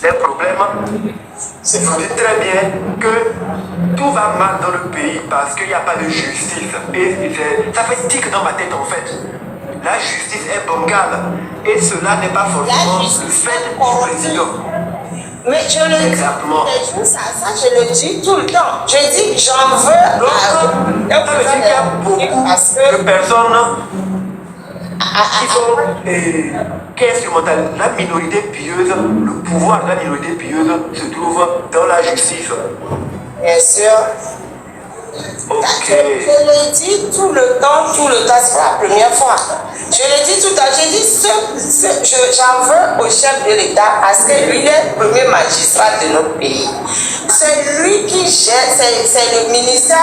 les problèmes, c'est vous dites très bien que tout va mal dans le pays parce qu'il n'y a pas de justice. Et ça fait tic dans ma tête en fait. La justice est bancale et cela n'est pas forcément le fait du président. Mais je le dis, exactement. Ça, je le dis tout le temps. Je dis, j'en veux ça veut dire qu'il y a beaucoup de personnes qui instrumentent la minorité pieuse, le pouvoir de la minorité pieuse se trouve dans la justice. Bien sûr. Ok. Je le dis tout le temps, c'est pas la première fois. Je le dis tout le temps, je dis j'en veux au chef de l'État parce que lui est le premier magistrat de notre pays. C'est lui qui gère, c'est le ministre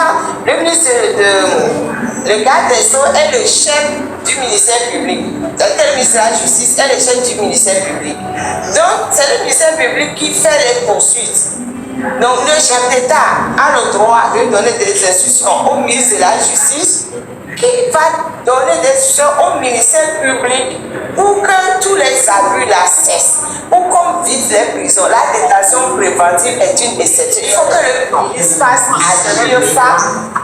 le garde des Sceaux est le chef du ministère public. Le ministère de la Justice est le chef du ministère public. Donc, c'est le ministère public qui fait les poursuites. Donc, le chef d'État a le droit de donner des instructions au ministre de la Justice qui va donner des instructions au ministère public pour que tous les abus la cessent. Pour qu'on vide les prisons. La détention préventive est une exception. Il faut que le ministre fasse advenir ça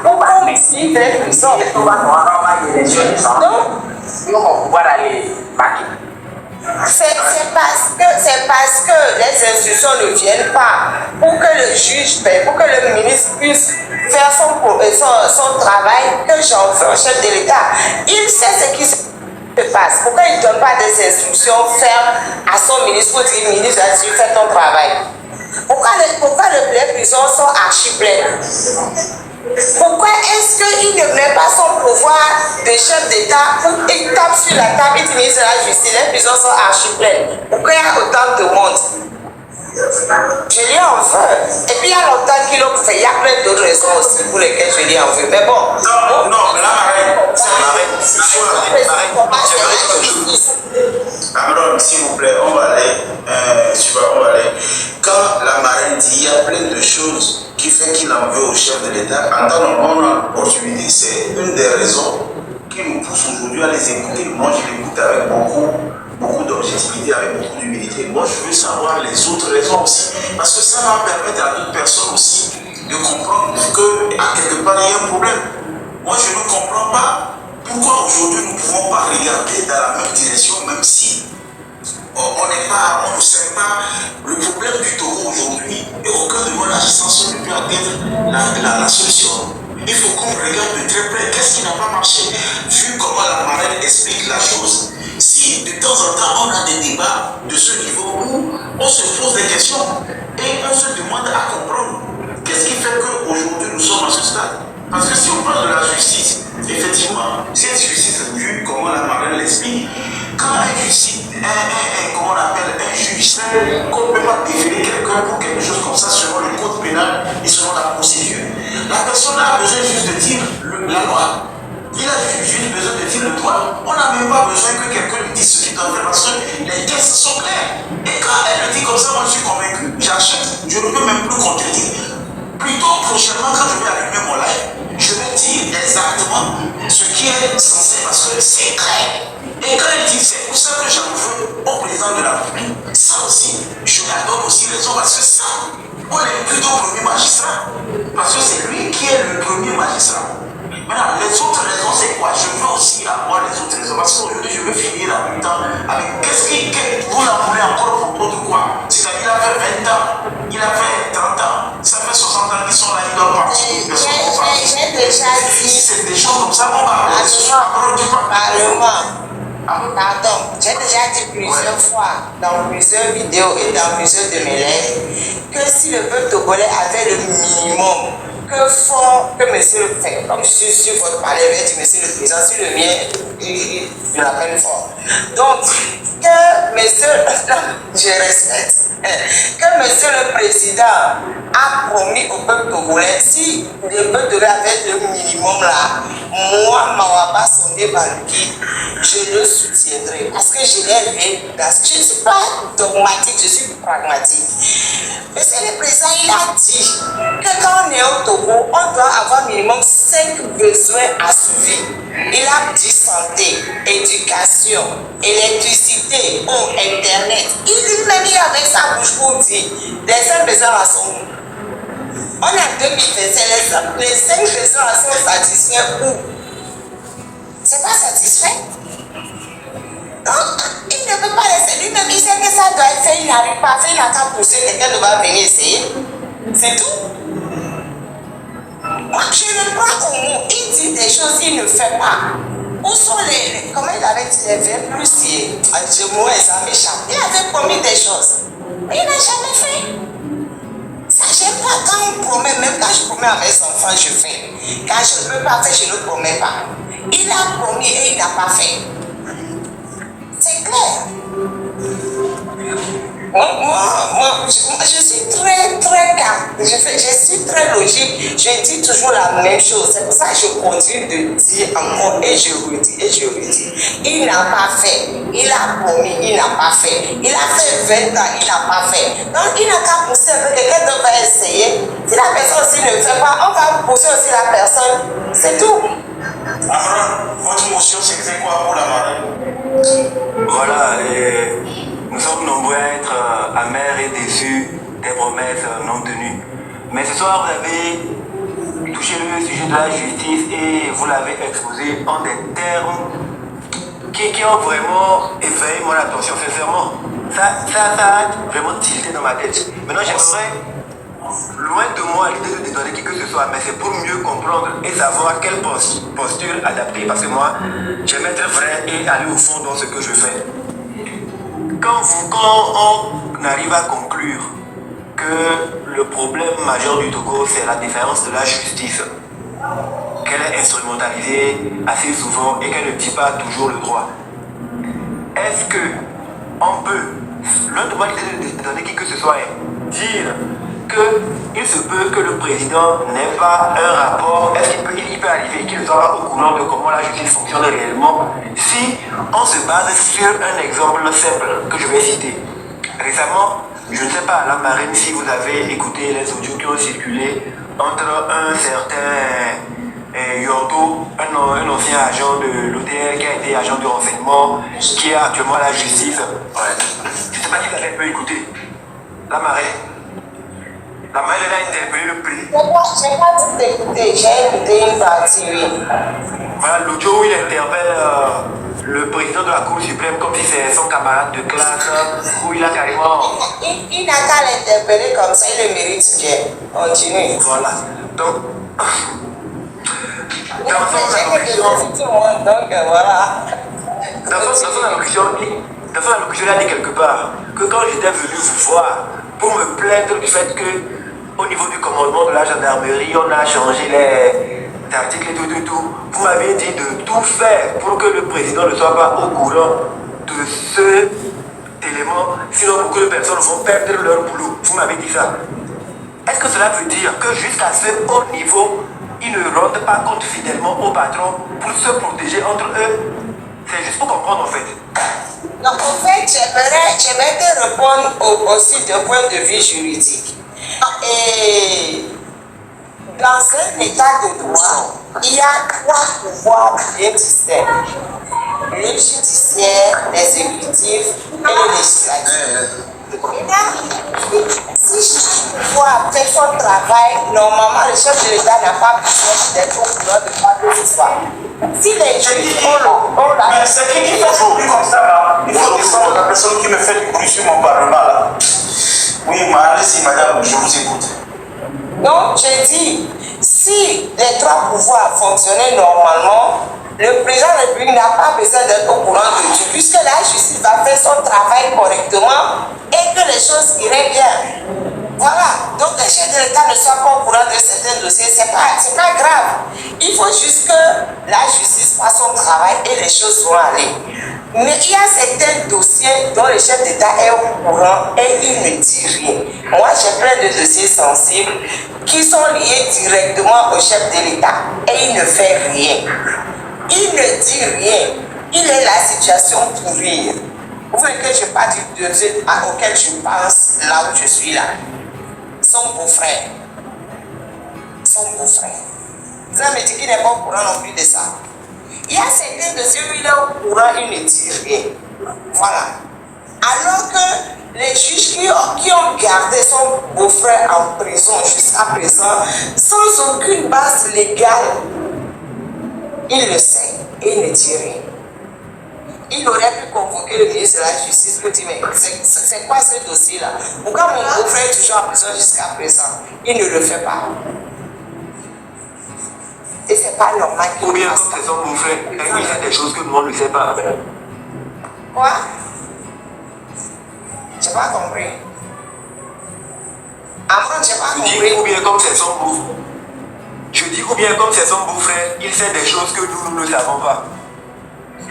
pour qu'on vide les prisons. Donc, c'est parce que les instructions ne viennent pas pour que le juge, pour que le ministre puisse faire son travail, que j'en veux au chef de l'État. Il sait ce qui se passe. Pourquoi il ne donne pas des instructions fermes à son ministre pour dire, ministre, tu fais ton travail? Pourquoi les prisons sont archi pleines? Pourquoi est-ce qu'il ne met pas son pouvoir de chef d'État pour il tape sur la table et dit ministre de la Justice, les prisons sont archi pleines? Pourquoi il y a autant de monde? Je lui en veux. Et puis il y a longtemps qu'il a fait. Il y a plein d'autres raisons aussi pour lesquelles je lui en veux. Mais bon. Non, mais là, Cameron, s'il vous plaît, on va aller. Quand la marraine dit il y a plein de choses qui fait qu'il en veut au chef de l'État, en temps on a l'opportunité. C'est une des raisons qui nous pousse aujourd'hui à les écouter. Moi, je l'écoute avec beaucoup d'objectivité, avec beaucoup d'humilité. Moi, je veux savoir les autres raisons aussi. Parce que ça va permettre à d'autres personnes aussi de comprendre qu'à quelque part, il y a un problème. Moi, je ne comprends pas pourquoi aujourd'hui nous ne pouvons pas regarder dans la même direction, même si on ne sait pas le problème du taureau aujourd'hui et aucun de nos agissants ne peut atteindre la solution. Il faut qu'on regarde de très près qu'est-ce qui n'a pas marché, vu comment la marraine explique la chose. Si de temps en temps on a des débats de ce niveau où on se pose des questions et on se demande à comprendre qu'est-ce qui fait qu'aujourd'hui nous sommes à ce stade. Parce que si on parle de la justice, effectivement, cette justice, vu comment la marraine l'explique, quand un juge, comment on appelle, un juge sait qu'on ne peut pas déférer quelqu'un pour quelque chose comme ça selon le code pénal et selon la procédure, la personne a besoin juste de dire la loi. Il a juste besoin de dire le droit. On n'a même pas besoin que quelqu'un lui dise ce qu'il doit faire parce que les textes sont clairs. Et quand elle le dit comme ça, moi je suis convaincu, j'achète. Je ne peux même plus contredire. Plutôt prochainement, quand je vais allumer mon live, je vais dire exactement ce qui est censé parce que c'est clair. Et quand elle dit c'est pour ça que j'en veux au président de la République, ça aussi, je la donne aussi raison parce que ça, on est plutôt premier magistrat. Parce que c'est lui qui est le premier magistrat. Maintenant, les autres raisons, c'est quoi? Je veux aussi avoir les autres raisons. Parce qu'aujourd'hui, je veux finir en même temps avec qu'est-ce qui vous la voulez encore pour d'autres quoi? C'est-à-dire, il a fait 20 ans, il a fait 30 ans, ça fait 60 ans qu'ils sont là, ils doivent partir. J'ai déjà dit. Si c'est des choses comme ça, on va parler sur la parole du Parlement. Pardon, j'ai déjà dit plusieurs fois dans plusieurs vidéos et dans plusieurs de mes lettres que si le peuple togolais avait le minimum que monsieur le fait, comme je suis sur votre palais, dit monsieur le président, sur le mien, il l'appelle fort. Donc, que monsieur, je respecte, que monsieur le président a promis au peuple togolais, si le peuple togolais avait le minimum là, moi, Mawaba Sondé Baluki, je le soutiendrai parce que je l'ai vu. Je ne suis pas dogmatique, je suis pragmatique. Monsieur le président, il a dit que quand on est au Togo, on doit avoir minimum 5 besoins assoivis. Il a dit santé, éducation, électricité, eau, internet. Il qui avec sa bouche pour dire les 5 besoins là sont où? On est en 2027, les 5 besoins là sont satisfaits où? C'est pas satisfait. Donc, il ne peut pas laisser lui-même, il sait que ça doit être fait, il n'arrive pas à faire, il n'a qu'à pousser, quelqu'un doit venir essayer. C'est tout. Moi, je le prends au mot, il dit des choses, il ne fait pas. Où sont les comment il avait dit, les verbes plus ça m'échappe. Il avait promis des choses, mais il n'a jamais fait. Ça, j'aime pas quand on promet, même quand je promets à mes enfants, je fais. Quand je ne peux pas faire, je ne promets pas. Il a promis et il n'a pas fait. C'est clair. Moi, je suis très calme. Je suis très logique. Je dis toujours la même chose. C'est pour ça que je continue de dire encore et je redis et je redis. Il n'a pas fait. Il a promis, il n'a pas fait. Il a fait 20 ans, il n'a pas fait. Donc, il n'a qu'à pousser un peu. Quelqu'un d'autre va essayer. Si la personne aussi ne fait pas, on va pousser aussi la personne. C'est tout. Abraham, votre motion, c'est quoi pour la marraine? Voilà, et nous sommes nombreux à être amers et déçus des promesses non tenues. Mais ce soir, vous avez touché le sujet de la justice et vous l'avez exposé en des termes qui ont vraiment éveillé mon attention, sincèrement. Ça a vraiment tilté dans ma tête. Maintenant, j'aimerais, loin de moi, l'idée de dédouaner qui que ce soit, mais c'est pour mieux comprendre et savoir quelle posture adapter. Parce que moi, j'aime être vrai et aller au fond dans ce que je fais. Quand on arrive à conclure que le problème majeur du Togo, c'est la différence de la justice, qu'elle est instrumentalisée assez souvent et qu'elle ne dit pas toujours le droit, est-ce que on peut, l'un de moi de donner qui que ce soit, dire qu'il se peut que le président n'ait pas un rapport, est-ce qu'il peut arriver qu'il soit au courant de comment la justice fonctionne réellement, si on se base sur un exemple simple que je vais citer. Récemment, je ne sais pas à la marine si vous avez écouté les audios qui ont circulé entre un certain Yordo, un ancien agent de l'OTL qui a été agent de renseignement, qui est actuellement à la justice. Ouais. Je ne sais pas si vous avez pu écouter. La marine. La marine, elle a interpellé le prix. Je n'ai pas dit d'écouter, j'ai écouté une partie, oui. Voilà l'audio où il interpelle le président de la Cour suprême comme si c'est son camarade de classe, où il a carrément... Il n'a qu'à l'interpeller comme ça, il le mérite bien. Continue. Voilà. Donc, dans son allocution, il a dit quelque part que quand j'étais venu vous voir pour me plaindre du fait que au niveau du commandement de la gendarmerie, on a changé les articles et tout, vous m'avez dit de tout faire pour que le président ne soit pas au courant de cet élément, sinon beaucoup de personnes vont perdre leur boulot. Vous m'avez dit ça. Est-ce que cela veut dire que jusqu'à ce haut niveau, ils ne rendent pas compte fidèlement au patron pour se protéger entre eux? C'est juste pour comprendre en fait. Donc en fait, j'aimerais te répondre aussi d'un point de vue juridique. Et dans un état de droit, il y a 3 pouvoirs bien distincts. Le judiciaire, l'exécutif et le législatif. Si chaque pouvoir fait son travail, normalement le chef de l'État n'a pas besoin d'être au courant de quoi que ce soit. Si les juges mais c'est qui fait aujourd'hui comme ça là? Il faut descendre la personne qui me fait du bruit sur mon parlement là. Oui, allez-y madame, je vous écoute. Donc je dis, si les 3 pouvoirs fonctionnaient normalement, le président de la République n'a pas besoin d'être au courant de tout, puisque la justice va faire son travail correctement et que les choses iraient bien. Voilà, donc les chefs de l'État ne soient pas au courant de certains dossiers, c'est pas grave. Il faut juste que la justice fasse son travail et les choses vont aller. Mais il y a certains dossiers dont le chef d'État est au courant et il ne dit rien. Moi, j'ai plein de dossiers sensibles qui sont liés directement au chef de l'État et il ne fait rien. Il ne dit rien. Il est la situation pour rire. Vous voulez que je parle du dossier auquel je pense là où je suis là? Son beau-frère. Son beau-frère. Vous me dites qu'il n'est pas au courant non plus de ça. Il y a certains dossiers où il est au courant, il ne dit rien. Voilà. Alors que les juges qui ont gardé son beau-frère en prison jusqu'à présent, sans aucune base légale, il le sait et il ne dit rien. Il aurait pu convoquer le ministre de la Justice pour dire, mais c'est quoi ce dossier-là? Pourquoi mon beau-frère est toujours en prison jusqu'à présent? Il ne le fait pas. Et c'est pas normal qu'il Ou bien fasse comme ça. c'est son beau-frère, il fait des choses que le monde ne sait pas. Quoi? J'ai pas compris. Amron, j'ai pas Je dis, compris. ou bien comme c'est son beau-frère. Je dis, ou bien comme c'est son beau-frère, il fait des choses que nous ne savons pas.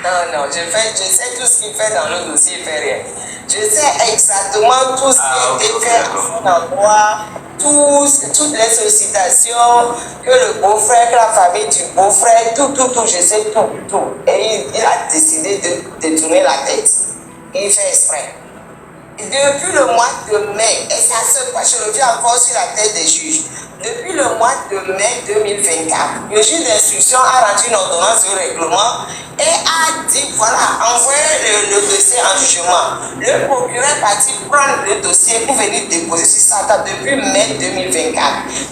Non, je sais tout ce qu'il fait dans le dossier, il fait rien. Je sais exactement tout ce qui a été fait en droit, toutes les sollicitations, que le beau-frère, que la famille du beau-frère, tout, je sais tout. Et il a décidé de détourner la tête. Il fait exprès. Depuis le mois de mai, et ça se passe, je reviens encore sur la tête des juges. Depuis le mois de mai 2024, le juge d'instruction a rendu une ordonnance de règlement et a dit voilà, envoyez le dossier en jugement. Le procureur est parti prendre le dossier pour venir déposer sur sa table depuis mai 2024.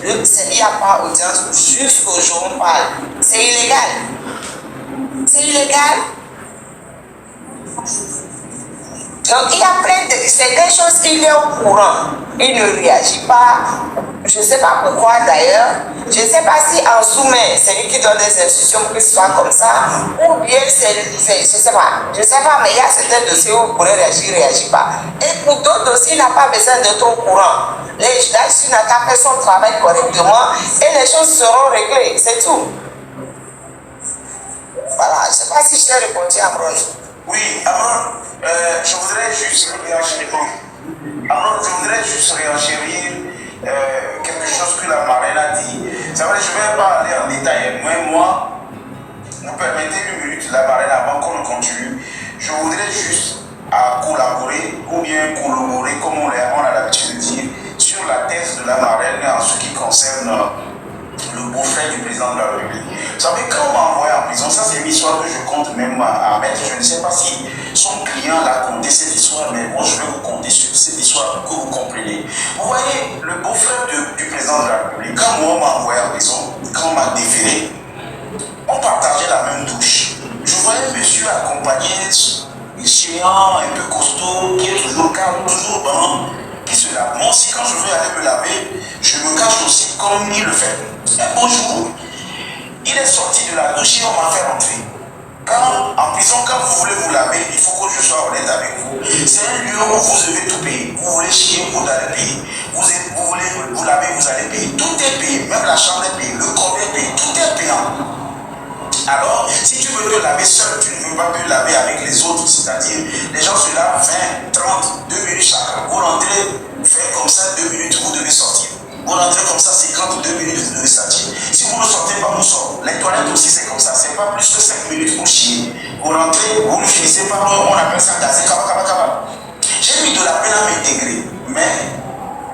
Il n'y a pas audience jusqu'au jour où on parle. C'est illégal. C'est illégal. Donc il y a plein de certaines choses, il est au courant, il ne réagit pas. Je ne sais pas pourquoi d'ailleurs. Je ne sais pas si en sous-main, c'est lui qui donne des instructions pour qu'il soit comme ça, ou bien c'est, je ne sais pas, mais il y a certains dossiers où vous pourrez réagir, il ne réagit pas. Et pour d'autres dossiers, il n'a pas besoin d'être au courant. La justice n'a qu'à faire son travail correctement et les choses seront réglées, c'est tout. Voilà, je ne sais pas si je t'ai répondu à Amron. Oui, Amron, je voudrais juste réagir. Amron, je voudrais juste réagir quelque chose que la marraine a dit. C'est vrai, je ne vais pas aller en détail. Moi, vous permettez une minute, la marraine, avant qu'on ne continue. Je voudrais juste collaborer ou bien collaborer, comme on a l'habitude de dire, sur la thèse de la marraine en ce qui concerne le beau-frère du président de la République. Vous savez, quand on m'a envoyé en prison, ça c'est une histoire que je compte même à mettre. Je ne sais pas si son client l'a conté cette histoire, mais moi je vais vous conter sur cette histoire pour que vous compreniez. Vous voyez, le beau-frère du président de la République, quand moi on m'a envoyé en prison, quand on m'a déféré, on partageait la même douche. Je voyais un monsieur accompagné, chiant, un peu costaud, qui est toujours calme, toujours bon, qui se lave. Moi aussi, quand je veux aller me laver, je me cache aussi comme il le fait. Un beau jour, il est sorti de la douche et on m'a fait rentrer. En prison, quand vous voulez vous laver, il faut que je sois honnête avec vous. C'est un lieu où vous devez tout payer. Vous voulez chier, vous allez payer. Vous voulez vous laver, vous allez payer. Tout est payé, même la chambre est payée, le corps est payé, tout est payant. Alors, si tu veux te laver seul, tu ne veux pas te laver avec les autres, c'est-à-dire les gens se lavent 20, 30, 2 minutes chacun. Vous rentrez, faites comme ça 2 minutes, vous devez sortir. Vous rentrez comme ça, 52 minutes, vous devez sortir. Si vous ne sortez pas, vous sortez. Les toilettes aussi, c'est comme ça. C'est pas plus que 5 minutes pour chier. Vous rentrez, vous ne finissez pas, on appelle ça gazer, kaba. J'ai mis de la peine à m'intégrer. Mais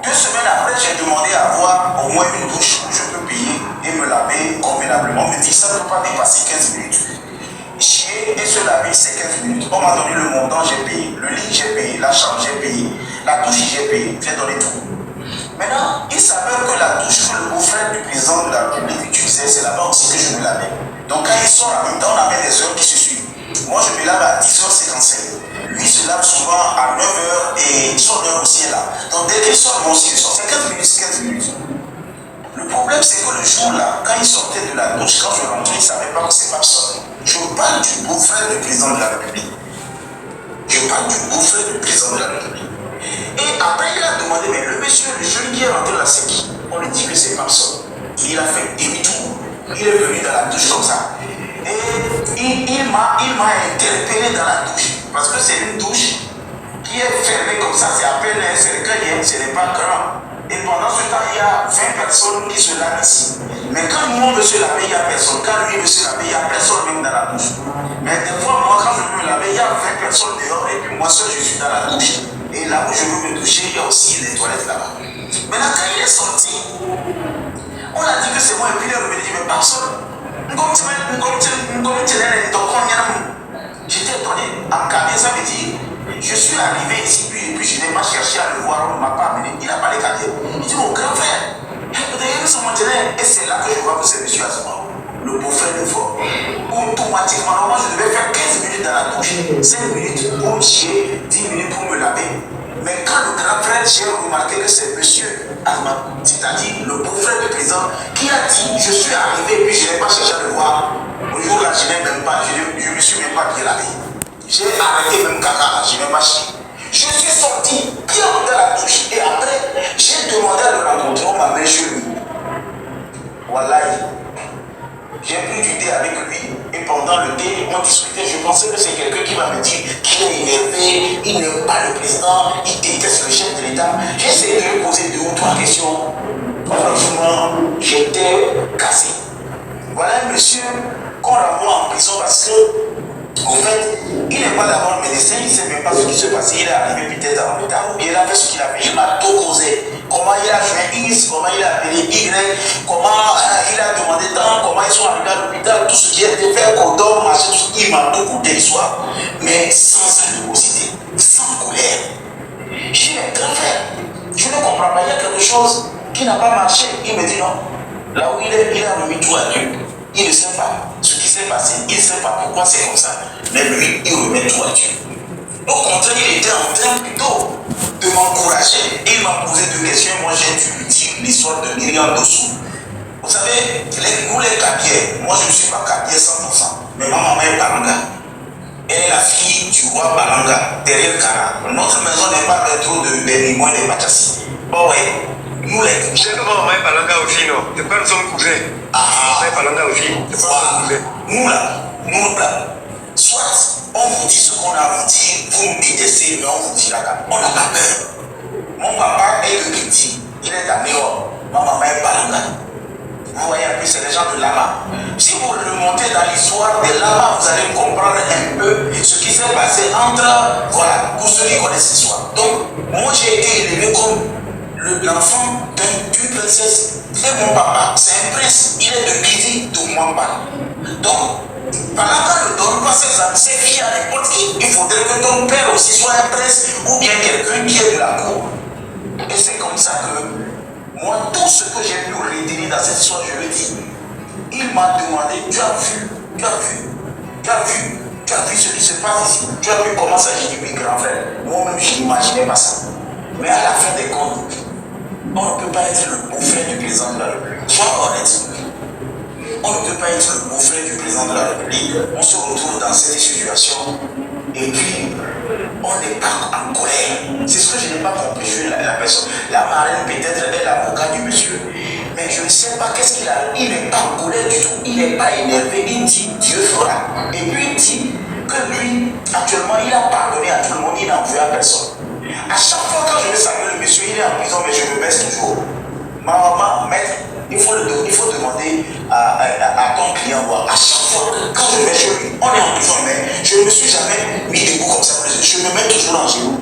2 semaines après, j'ai demandé à avoir au moins une douche où je peux payer et me laver convenablement. On me dit ça ne peut pas dépasser 15 minutes. Chier et se laver, c'est 15 minutes. On m'a donné le montant, j'ai payé. Le lit, j'ai payé. La chambre, j'ai payé. La douche, j'ai payé. J'ai donné tout. Maintenant, il s'avère que la douche que le beau-frère du président de la République utilisait, c'est là-bas aussi que je me lavais. Donc quand ils sont en même temps, on avait des heures qui se suivent. Moi, je me lave à 10h55. Lui se lave souvent à 9h et son heure aussi est là. Donc dès qu'il sort, moi aussi, il sort. C'est 15 minutes. Le problème, c'est que le jour-là, quand il sortait de la douche, quand je rentrais, il ne savait pas que c'est pas ça. Je parle du beau-frère du président de la République. Je parle du beau-frère du président de la République. Et après, il a demandé, mais le monsieur, le jeune qui est rentré là, c'est qui? On lui dit que c'est Papson. Il a fait demi-tour. Il est venu dans la douche comme ça. Et il m'a interpellé dans la douche. Parce que c'est une douche qui est fermée comme ça. C'est à peine un cercueil, ce n'est pas grand. Et pendant ce temps, il y a 20 personnes qui se lavent ici. Mais quand nous on veut se laver, il n'y a personne. Quand lui veut se laver, il n'y a personne même dans la douche. Mais des fois, moi, quand je veux me laver, il y a 20 personnes dehors et puis moi seul, je suis dans la douche. Et là où je veux me doucher, il y a aussi les toilettes là-bas. Maintenant, quand il est sorti, on a dit que c'est moi et puis il est revenu, mais personne. J'étais étonné. En cabine, ça veut dire, je suis arrivé ici, puis je n'ai pas cherché j'ai 5 minutes ou j'ai 10 minutes pour me laver. Mais quand le grand frère, j'ai remarqué que c'est monsieur Ahmad, c'est-à-dire le beau-frère du président, qui a dit, je suis arrivé et puis je n'ai pas cherché à le voir. Au jour là, je n'ai même pas, je me suis même pas bien lavé. J'ai arrêté même caca, je n'ai pas chié. Je suis sorti bien dans la douche et après, j'ai demandé à le rencontrer, on m'a mis chez lui. Wallahi. J'ai pris du thé avec lui et pendant le thé, on discutait. Je pensais que c'est quelqu'un qui va me dire qu'il est énervé, il n'aime pas le président, il déteste le chef de l'État. J'ai essayé de lui poser 2 ou 3 questions. Franchement, j'étais cassé. Voilà un monsieur qu'on renvoie en prison parce que, en fait, il n'est pas d'abord médecin, il ne sait même pas ce qui se passe. Il est arrivé peut-être en retard ou bien il a fait ce qu'il a fait. Il m'a tout causé. Comment il a fait X, comment il a appelé Y, comment il a demandé tant, comment ils sont arrivés à l'hôpital, tout ce qui a été fait, qu'on dort, marcher, tout ce qui m'a tout coûté l'histoire, mais sans animosité, sans colère. J'ai dit, mais grand frère, je ne comprends pas, il y a quelque chose qui n'a pas marché. Il me dit non. Là où il est, il a remis tout à Dieu. Il ne sait pas ce qui s'est passé, il ne sait pas pourquoi c'est comme ça. Mais lui, il remet tout à Dieu. Au contraire, il était en train plutôt de m'encourager. Il m'a posé 2 questions. Moi, j'ai dû lui dire l'histoire de Myriam Dossou. Vous savez, nous les Kabiers, moi je ne suis pas Kabier 100%, mais ma maman est Balanga. Elle est la fille du roi Balanga, derrière Kara. Notre maison n'est pas trop de Bénimo et de Machassi. Bon, ouais, nous les. Chez nous, maman est Balanga aussi, non? C'est pas nous sommes cousins. Maman est Balanga aussi. C'est pas nous cousins. Nous là. Soit on vous dit ce qu'on a à vous dire, vous me détestez, mais on vous dit là, on n'a pas peur. Mon papa est le Kiti, il est à Néo, ma maman est Balanga. Vous voyez un peu, c'est les gens de Lama. Si vous remontez dans l'histoire des Lama, vous allez comprendre un peu ce qui s'est passé entre, voilà, pour ceux qui connaissent l'histoire. Donc, moi j'ai été élevé comme l'enfant d'une princesse. Et mon papa, c'est un prince, il est de Kiti, de Mwamba. Donc, Balanga ne donne pas ses filles à n'importe qui. Il faudrait que ton père aussi soit un prince ou bien quelqu'un qui est de la cour. Et c'est comme ça que moi, tout ce que j'ai pu retenir dans cette histoire, je le dis. Il m'a demandé, tu as vu ce qui se passe ici. Tu as vu comment ça agit depuis grand frère. Moi-même, je n'imaginais pas ça. Mais à la fin des comptes, on ne peut pas être le beau-frère du président de la République. Sois honnête. On ne peut pas être le beau-frère du président de la République. On se retrouve dans cette situation et puis on n'est pas en colère. C'est ce que je n'ai pas compris. La personne, la marraine peut-être est l'avocat du monsieur, mais je ne sais pas qu'est-ce qu'il a. Il n'est pas en colère du tout. Il n'est pas énervé. Il dit Dieu fera. Et puis il dit que lui, actuellement, il a pardonné à tout le monde. Il n'a envoyé à personne. À chaque fois quand je vais saluer le monsieur, il est en prison, mais je me baisse toujours. Ma maman, maître, il faut demander à ton client voir. À chaque fois, quand je vais chez lui, on est en prison, mais je ne me suis jamais mis debout comme ça. Je me mets toujours en genoux.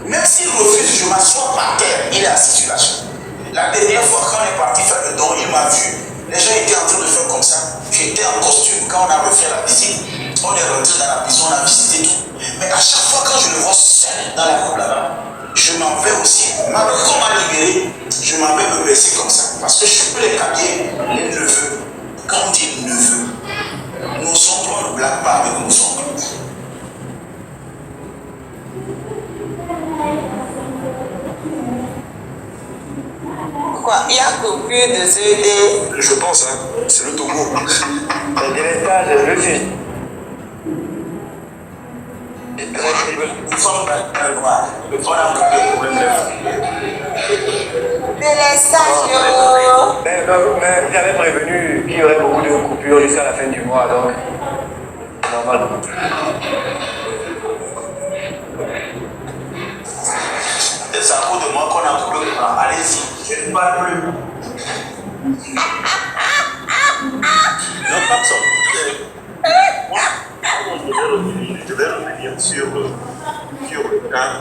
Même s'il refuse, je m'assois par terre. Il est assis sur la chaise. La dernière fois, quand on est parti faire le don, il m'a vu. Les gens étaient en train de faire comme ça. J'étais en costume. Quand on a refait la visite, on est rentré dans la prison, on a visité tout. Mais à chaque fois, quand je le vois seul dans la cour là-bas, je m'en vais aussi. Malgré qu'on m'a libéré, je m'en vais me baisser comme ça. Parce que je suis plus les Kabiers, les neveux. Quand on dit neveux, nos oncles, on ne blague pas avec nos oncles. Quoi, il y a coupure de CD. Je pense, hein. C'est le Togo. Le délestage, je suis. Nous sommes dans le noir. On a beaucoup de problèmes Mais j'avais prévenu qu'il y aurait beaucoup de coupures jusqu'à la fin du mois, donc normal. C'est à cause de moi qu'on a coupé le plan. Allez-y, je ne parle plus. Non, pas ça. Je vais revenir sur le cas.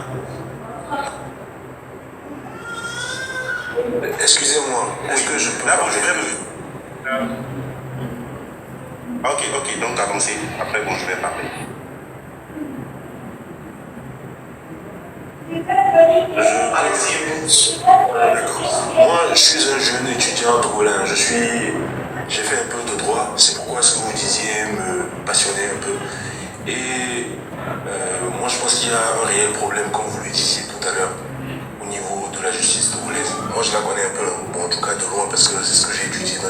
Excusez-moi, est-ce que je peux... D'abord, je vais revenir. Ok, donc avancez. Après, bon, je vais parler. Allez-y. D'accord. Moi, je suis un jeune étudiant togolais. J'ai fait un peu de droit. C'est pourquoi ce que vous disiez me passionnait un peu. Et un réel problème, comme vous le disiez tout à l'heure, au niveau de la justice togolaise. Moi, je la connais un peu, bon, en tout cas de loin, parce que c'est ce que j'ai étudié dans